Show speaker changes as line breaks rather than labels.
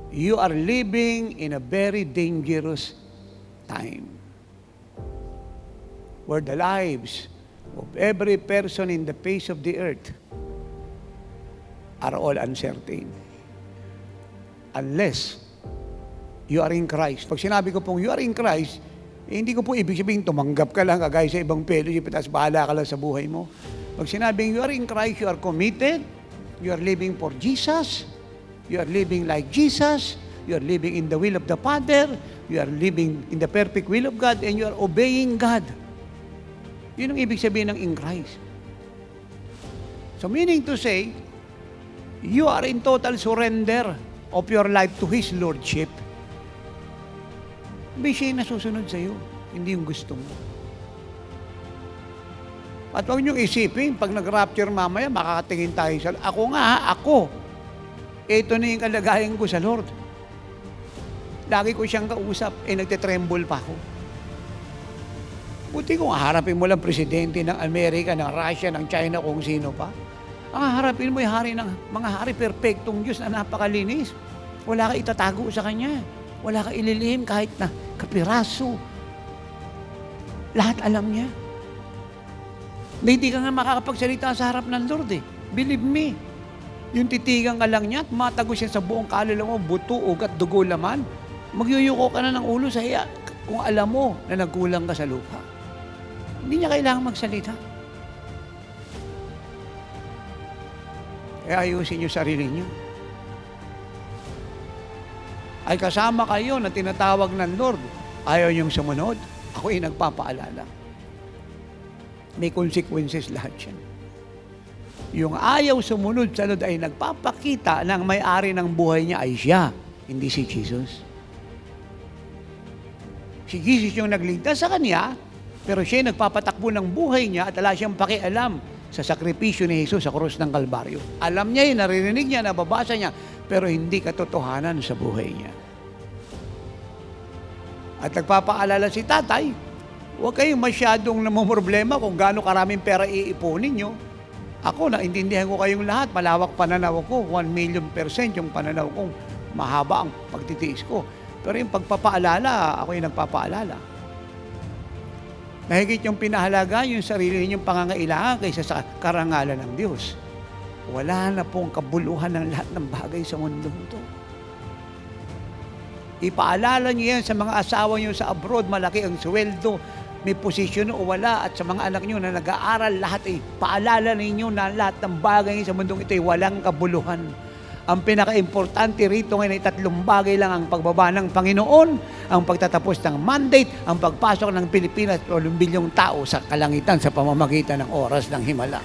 you are living in a very dangerous time where the lives of every person in the face of the earth are all uncertain. Unless you are in Christ. Pag sinabi ko pong you are in Christ, hindi ko po ibig sabihin tumanggap ka lang kagaya sa ibang fellowship tapos bahala ka lang sa buhay mo. Pag sinabing you are in Christ, you are committed, you are living for Jesus, you are living like Jesus, you are living in the will of the Father, you are living in the perfect will of God, and you are obeying God. Yun ang ibig sabihin ng in Christ. So meaning to say, you are in total surrender of your life to His Lordship. Hindi siya yung nasusunod sa iyo, hindi yung gusto mo. At huwag niyong isipin, pag nag-rapture mamaya, makakatingin tayo sa, ako. Ito na yung kalagayan ko sa Lord. Lagi ko siyang kausap, nagtitremble pa ako. Buti kung harapin mo lang presidente ng Amerika, ng Russia, ng China, kung sino pa. Ang harapin mo yung hari ng mga hari, perfectong Diyos na napakalinis. Wala ka itatago sa Kanya. Wala ka ililihim kahit na kapiraso. Lahat alam niya. Hindi ka nga makakapagsalita sa harap ng Lord eh. Believe me. Yung titigan ka lang niya at matago siya sa buong kaluluwa mo, buto, ugat, dugo, laman, magyuyuko ka na ng ulo sa iya kung alam mo na nagkulang ka sa lupa. Hindi niya kailangang magsalita. Kaya ayusin niyo sarili niyo. Ay kasama kayo na tinatawag ng Lord. Ayaw niyong sumunod. Ako ay nagpapaalala. May consequences lahat yan. Yung ayaw sumunod sa Lord ay nagpapakita ng may-ari ng buhay niya ay siya, hindi si Jesus. Si Jesus yung nagligtas sa kanya, pero siya yung nagpapatakbo ng buhay niya at wala siyang pakialam sa sakripisyo ni Jesus sa krus ng Kalbaryo. Alam niya yun, naririnig niya, nababasa niya, pero hindi katotohanan sa buhay niya. At nagpapaalala si tatay, huwag kayong masyadong namumroblema kung gaano karaming pera iipunin nyo. Ako, naintindihan ko kayong lahat, malawak pananaw ko, 1,000,000% yung pananaw ko, mahaba ang pagtitiis ko. Pero yung pagpapaalala, ako yung nagpapaalala. Mahigit yung pinahalaga yung sarili ninyong pangangailangan kaysa sa karangalan ng Diyos. Wala na pong kabuluhan ng lahat ng bagay sa mundong ito. Ipaalala niyo yan sa mga asawa niyo sa abroad, malaki ang sweldo, may posisyon o wala, at sa mga anak niyo na nag-aaral, lahat ay paalala ninyo na lahat ng bagay sa mundong ito ay walang kabuluhan. Ang pinaka-importante rito ngayon ay 3 bagay lang: ang pagbaba ng Panginoon, ang pagtatapos ng mandate, ang pagpasok ng Pilipinas o 1 bilyong tao sa kalangitan sa pamamagitan ng oras ng himala.